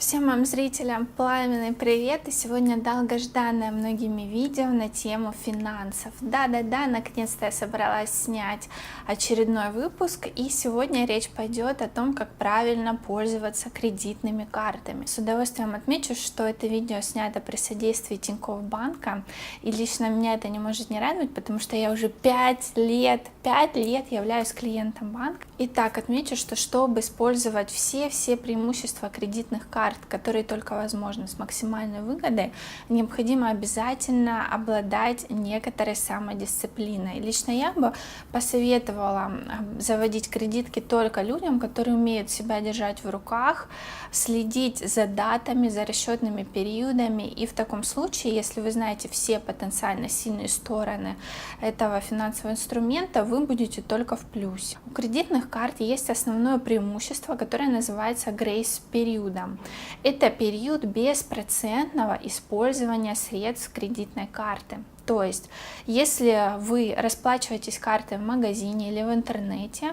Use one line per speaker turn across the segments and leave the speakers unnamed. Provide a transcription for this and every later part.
Всем моим зрителям пламенный привет! И сегодня долгожданное многими видео на тему финансов. Да-да-да, наконец-то я собралась снять очередной выпуск, и сегодня речь пойдет о том, как правильно пользоваться кредитными картами. С удовольствием отмечу, что это видео снято при содействии Тинькофф банка, и лично меня это не может не радовать, потому что я уже 5 лет являюсь клиентом банка. Итак, отмечу, что чтобы использовать все преимущества кредитных карт, которые только возможны, с максимальной выгодой, необходимо обязательно обладать некоторой самодисциплиной. Лично я бы посоветовала заводить кредитки только людям, которые умеют себя держать в руках, следить за датами, за расчетными периодами, и в таком случае, если вы знаете все потенциально сильные стороны этого финансового инструмента, вы будете только в плюсе. У кредитных карт есть основное преимущество, которое называется грейс-периодом. Это период беспроцентного использования средств кредитной карты. То есть, если вы расплачиваетесь картой в магазине или в интернете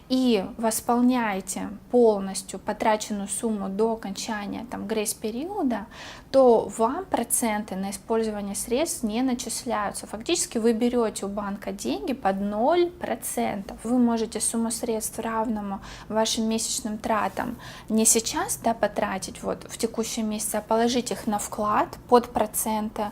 и восполняете полностью потраченную сумму до окончания грейс-периода, то вам проценты на использование средств не начисляются. Фактически вы берете у банка деньги под 0%. Вы можете сумму средств равному вашим месячным тратам не сейчас потратить в текущем месяце, а положить их на вклад под проценты,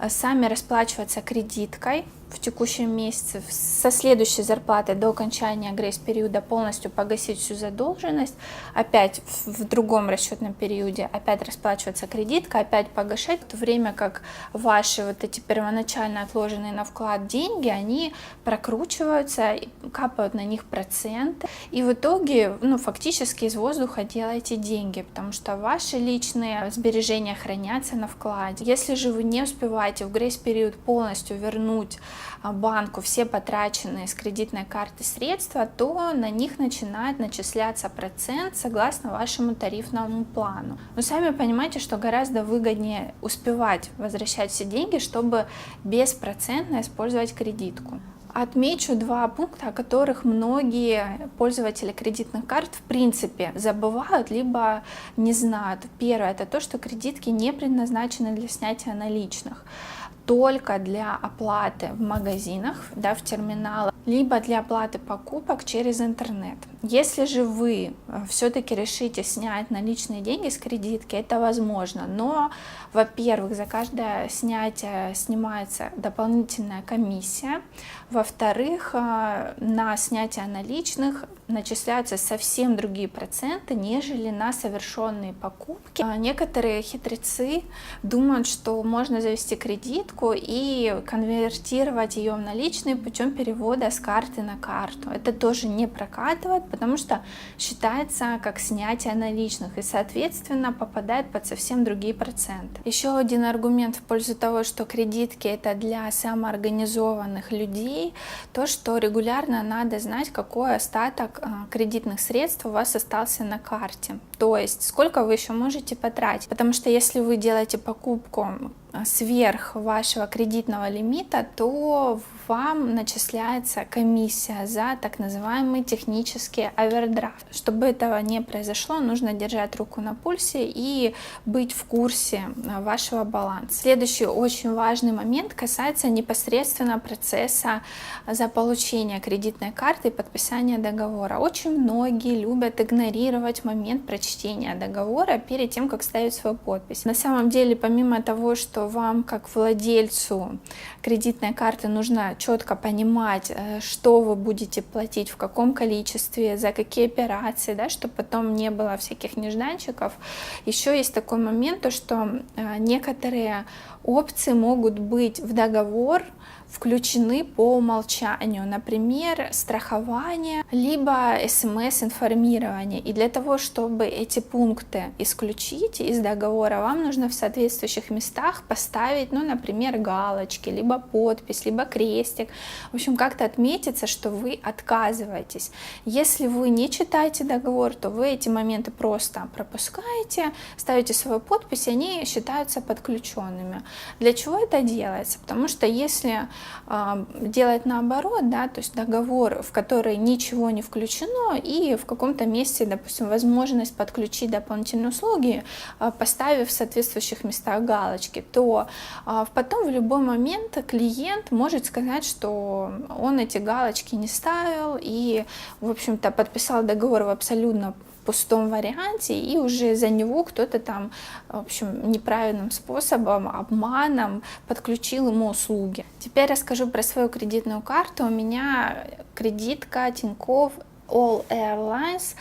сами расплачиваться кредиткой в текущем месяце, со следующей зарплаты до окончания грейс-периода полностью погасить всю задолженность, опять в другом расчетном периоде опять расплачиваться кредиткой, опять погашать, в то время как ваши эти первоначально отложенные на вклад деньги, они прокручиваются, капают на них проценты, и в итоге фактически из воздуха делаете деньги, потому что ваши личные сбережения хранятся на вкладе. Если же вы не успеваете в грейс-период полностью вернуть банку все потраченные с кредитной карты средства, то на них начинает начисляться процент согласно вашему тарифному плану. Но сами понимаете, что гораздо выгоднее успевать возвращать все деньги, чтобы беспроцентно использовать кредитку. Отмечу два пункта, о которых многие пользователи кредитных карт в принципе забывают, либо не знают. Первое — это то, что кредитки не предназначены для снятия наличных, только для оплаты в магазинах, в терминалах, либо для оплаты покупок через интернет. Если же вы все-таки решите снять наличные деньги с кредитки, это возможно, но, во-первых, за каждое снятие снимается дополнительная комиссия, во-вторых, на снятие наличных начисляются совсем другие проценты, нежели на совершенные покупки. Некоторые хитрецы думают, что можно завести кредитку и конвертировать ее в наличные путем перевода с карты на карту. Это тоже не прокатывает, потому что считается как снятие наличных и, соответственно, попадает под совсем другие проценты. Еще один аргумент в пользу того, что кредитки — это для самоорганизованных людей, то, что регулярно надо знать, какой остаток кредитных средств у вас остался на карте, то есть сколько вы еще можете потратить, потому что если вы делаете покупку сверх вашего кредитного лимита, то вам начисляется комиссия за так называемый технический овердрафт. Чтобы этого не произошло, нужно держать руку на пульсе и быть в курсе вашего баланса. Следующий очень важный момент касается непосредственно процесса заполучения кредитной карты и подписания договора. Очень многие любят игнорировать момент прочтения договора перед тем, как ставить свою подпись. На самом деле, помимо того, что вам как владельцу кредитной карты нужно четко понимать, что вы будете платить, в каком количестве, за какие операции, чтобы потом не было всяких нежданчиков. Еще есть такой момент, то что некоторые опции могут быть в договор включены по умолчанию, например, страхование, либо СМС-информирование. И для того, чтобы эти пункты исключить из договора, вам нужно в соответствующих местах поставить, например, галочки, либо подпись, либо крестик. В общем, как-то отметиться, что вы отказываетесь. Если вы не читаете договор, то вы эти моменты просто пропускаете, ставите свою подпись, и они считаются подключенными. Для чего это делается? Потому что если делать наоборот, да, то есть договор, в который ничего не включено, и в каком-то месте, допустим, возможность подключить дополнительные услуги, поставив в соответствующих местах галочки, то потом в любой момент клиент может сказать, что он эти галочки не ставил и, в общем-то, подписал договор в абсолютно пустом варианте, и уже за него кто-то там, в общем, неправильным способом, обманом подключил ему услуги. Теперь расскажу про свою кредитную карту. У меня кредитка Тинькофф All Airlines,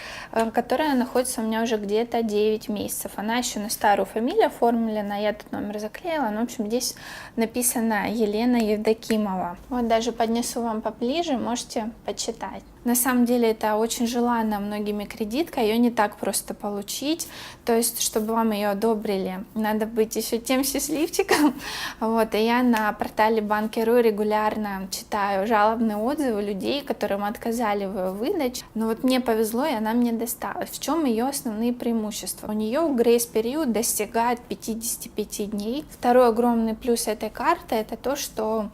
которая находится у меня уже где-то 9 месяцев. Она еще на старую фамилию оформлена, я тут номер заклеила, но, в общем, здесь написано Елена Евдокимова. Вот даже поднесу вам поближе, можете почитать. На самом деле это очень желанная многими кредитка, ее не так просто получить, то есть, чтобы вам ее одобрили, надо быть еще тем счастливчиком. Вот, и я на портале Банки.ру регулярно читаю жалобные отзывы людей, которым отказали в выдаче, но вот мне повезло, и она мне досталась. В чем ее основные преимущества? У нее грейс-период достигает 55 дней. Второй огромный плюс этой карты — это то, что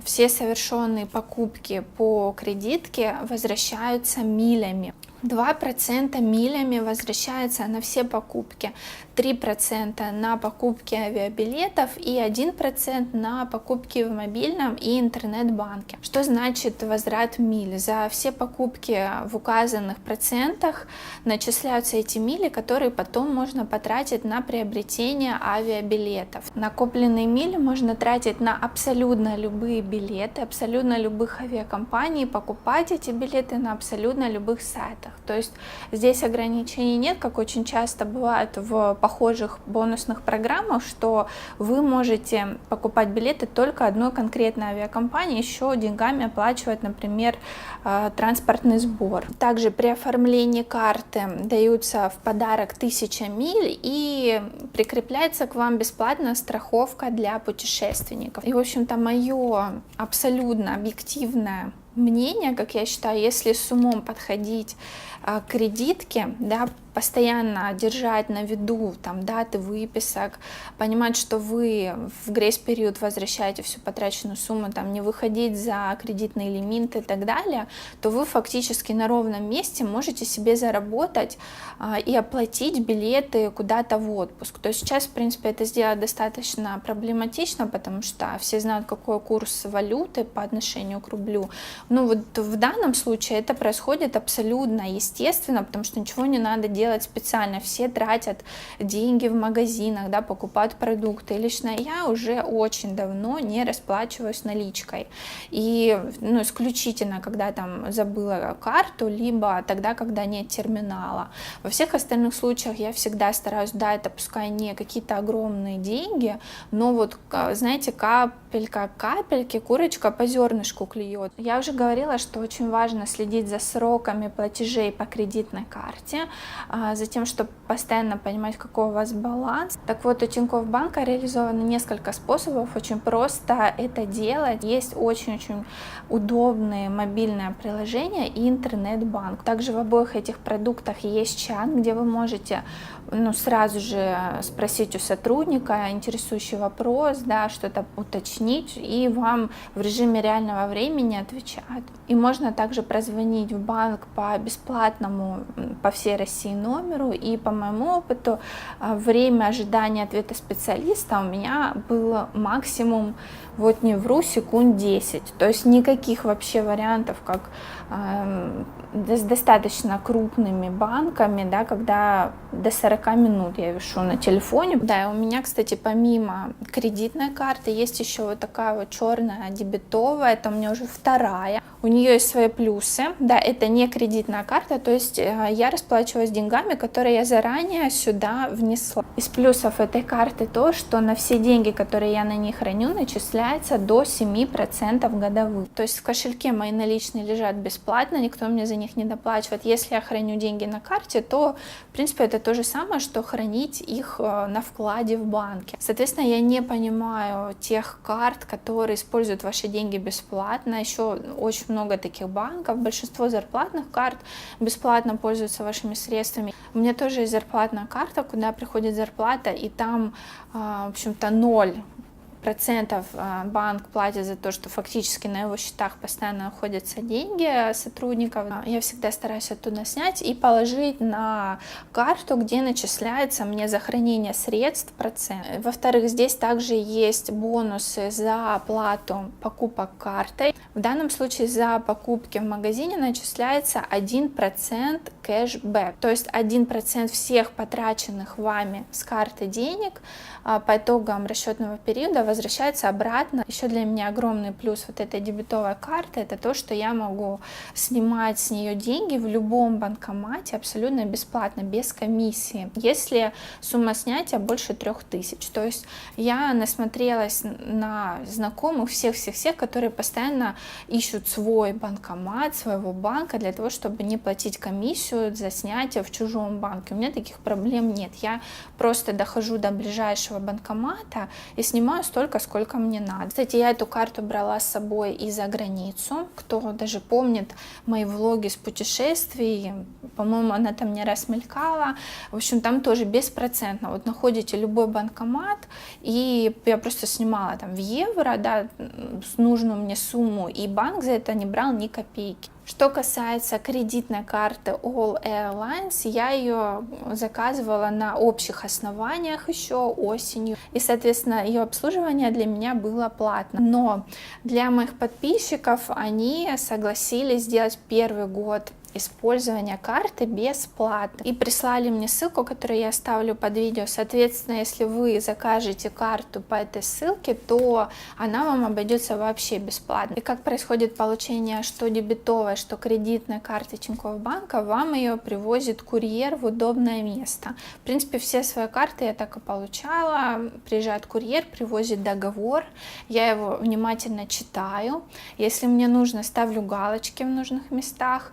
все совершенные покупки по кредитке возвращаются милями. 2% милями возвращается на все покупки, 3% на покупки авиабилетов и 1% на покупки в мобильном и интернет-банке. Что значит возврат миль? За все покупки в указанных процентах начисляются эти мили, которые потом можно потратить на приобретение авиабилетов. Накопленные мили можно тратить на абсолютно любые билеты, абсолютно любых авиакомпаний, покупать эти билеты на абсолютно любых сайтах. То есть здесь ограничений нет, как очень часто бывает в похожих бонусных программах, что вы можете покупать билеты только одной конкретной авиакомпании, еще деньгами оплачивать, например, транспортный сбор. Также при оформлении карты даются в подарок 1000 миль и прикрепляется к вам бесплатная страховка для путешественников. И, в общем-то, мое абсолютно объективное мнение, как я считаю, если с умом подходить к кредитке, да, постоянно держать на виду там даты выписок, понимать, что вы в грейс-период возвращаете всю потраченную сумму, там, не выходить за кредитные лимиты и так далее, то вы фактически на ровном месте можете себе заработать и оплатить билеты куда-то в отпуск. То есть сейчас, в принципе, это сделать достаточно проблематично, потому что все знают, какой курс валюты по отношению к рублю. Но вот в данном случае это происходит абсолютно естественно, потому что ничего не надо делать специально, все тратят деньги в магазинах, да, покупают продукты. И лично я уже очень давно не расплачиваюсь наличкой. И исключительно, когда там забыла карту, либо тогда, когда нет терминала. Во всех остальных случаях я всегда стараюсь, да, это пускай не какие-то огромные деньги, но вот, знаете, капелька капельки, курочка по зернышку клюет. Я уже говорила, что очень важно следить за сроками платежей по кредитной карте, за тем, чтобы постоянно понимать, какой у вас баланс. Так вот, у Тинькофф банка реализовано несколько способов очень просто это делать. Есть очень-очень удобные мобильные приложения и интернет-банк. Также в обоих этих продуктах есть чат, где вы можете сразу же спросить у сотрудника интересующий вопрос, да, что-то уточнить, и вам в режиме реального времени отвечают. И можно также прозвонить в банк по бесплатному по всей России номеру, и по моему опыту время ожидания ответа специалиста у меня было максимум, вот не вру, секунд 10. То есть никаких вообще вариантов, как с достаточно крупными банками, да, когда до 40 минут я вешу на телефоне. Да, и у меня, кстати, помимо кредитной карты есть еще вот такая вот черная дебетовая, это у меня уже вторая. У нее есть свои плюсы, да, это не кредитная карта, то есть я расплачиваюсь деньгами, которые я заранее сюда внесла. Из плюсов этой карты то, что на все деньги, которые я на ней храню, начисляется до 7% годовых. То есть в кошельке мои наличные лежат бесплатно, никто мне за них не доплачивает. Если я храню деньги на карте, то, в принципе, это то же самое, что хранить их на вкладе в банке. Соответственно, я не понимаю тех карт, которые используют ваши деньги бесплатно. Еще очень много таких банков, большинство зарплатных карт бесплатно пользуются вашими средствами. У меня тоже есть зарплатная карта, куда приходит зарплата, и там, в общем-то, 0 процентов банк платит за то, что фактически на его счетах постоянно находятся деньги сотрудников. Я всегда стараюсь оттуда снять и положить на карту, где начисляется мне за хранение средств процент. Во-вторых, здесь также есть бонусы за оплату покупок картой. В данном случае за покупки в магазине начисляется 1% кэшбэк, то есть 1% всех потраченных вами с карты денег по итогам расчетного периода возвращается обратно. Еще для меня огромный плюс вот этой дебетовой карты — это то, что я могу снимать с нее деньги в любом банкомате абсолютно бесплатно, без комиссии, если сумма снятия больше 3000. То есть я насмотрелась на знакомых всех, которые постоянно ищут свой банкомат, своего банка для того, чтобы не платить комиссию за снятие в чужом банке. У меня таких проблем нет. Я просто дохожу до ближайшего банкомата и снимаю столько, сколько мне надо. Кстати, я эту карту брала с собой и за границу. Кто даже помнит мои влоги с путешествий, по-моему, она там не раз мелькала. В общем, там тоже беспроцентно. Вот находите любой банкомат, и я просто снимала там в евро, да, с нужную мне сумму, и банк за это не брал ни копейки. Что касается кредитной карты All Airlines, я ее заказывала на общих основаниях еще осенью, и, соответственно, ее обслуживание для меня было платно. Но для моих подписчиков они согласились сделать первый год использования карты бесплатно и прислали мне ссылку, которую я оставлю под видео. Соответственно, если вы закажете карту по этой ссылке, то она вам обойдется вообще бесплатно. И как происходит получение что дебетовой, что кредитной карты Тинькофф банка, вам ее привозит курьер в удобное место. В принципе, все свои карты я так и получала. Приезжает курьер, привозит договор, я его внимательно читаю. Если мне нужно, ставлю галочки в нужных местах.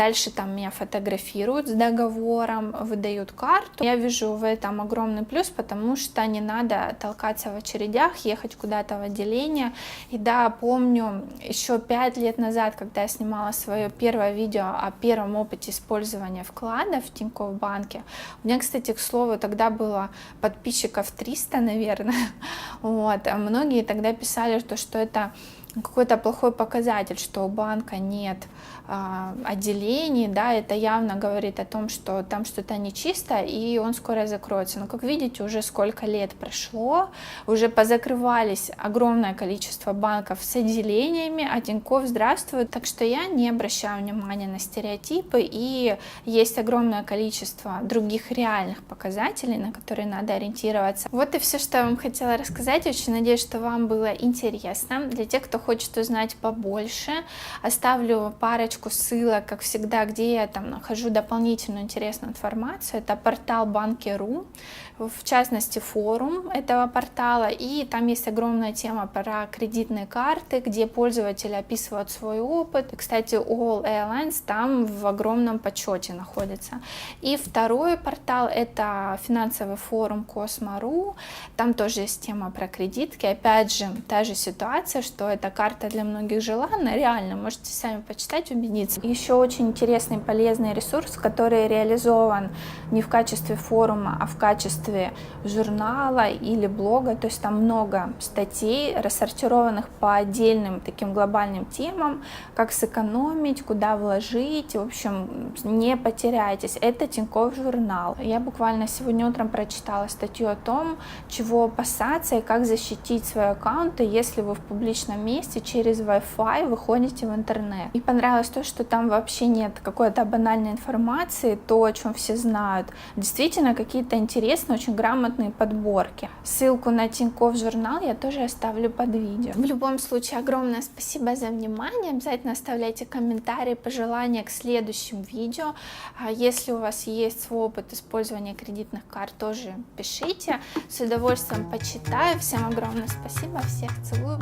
Дальше там меня фотографируют с договором, выдают карту. Я вижу в этом огромный плюс, потому что не надо толкаться в очередях, ехать куда-то в отделение. И да, помню, еще 5 лет назад, когда я снимала свое первое видео о первом опыте использования вкладов в Тинькофф банке, у меня, кстати, к слову, тогда было подписчиков 300, наверное. Вот. А многие тогда писали, что это какой-то плохой показатель, что у банка нет отделений, да, это явно говорит о том, что там что-то нечисто, и он скоро закроется. Но, как видите, уже сколько лет прошло, уже позакрывались огромное количество банков с отделениями, а Тинькофф здравствует. Так что я не обращаю внимания на стереотипы, и есть огромное количество других реальных показателей, на которые надо ориентироваться. Вот и все, что я вам хотела рассказать. Очень надеюсь, что вам было интересно. Для тех, кто хочет узнать побольше, оставлю парочку ссылок, как всегда, где я там нахожу дополнительную интересную информацию. Это портал Банки.ру, в частности форум этого портала, и там есть огромная тема про кредитные карты, где пользователи описывают свой опыт. И, кстати, All Airlines там в огромном почете находится. И второй портал — это финансовый форум Cosmo.ru, там тоже есть тема про кредитки. Опять же, та же ситуация, что эта карта для многих желанна, реально, можете сами почитать, убедиться. Еще очень интересный, полезный ресурс, который реализован не в качестве форума, а в качестве журнала или блога, то есть там много статей, рассортированных по отдельным таким глобальным темам, как сэкономить, куда вложить, в общем, не потеряйтесь. Это Тинькофф журнал. Я буквально сегодня утром прочитала статью о том, чего опасаться и как защитить свои аккаунты, если вы в публичном месте через Wi-Fi выходите в интернет. И понравилось то, что там вообще нет какой-то банальной информации, то, о чем все знают. Действительно, какие-то интересные, очень грамотные подборки. Ссылку на Тинькофф журнал я тоже оставлю под видео. В любом случае, огромное спасибо за внимание. Обязательно оставляйте комментарии, пожелания к следующим видео. Если у вас есть свой опыт использования кредитных карт, тоже пишите. С удовольствием почитаю. Всем огромное спасибо. Всех целую.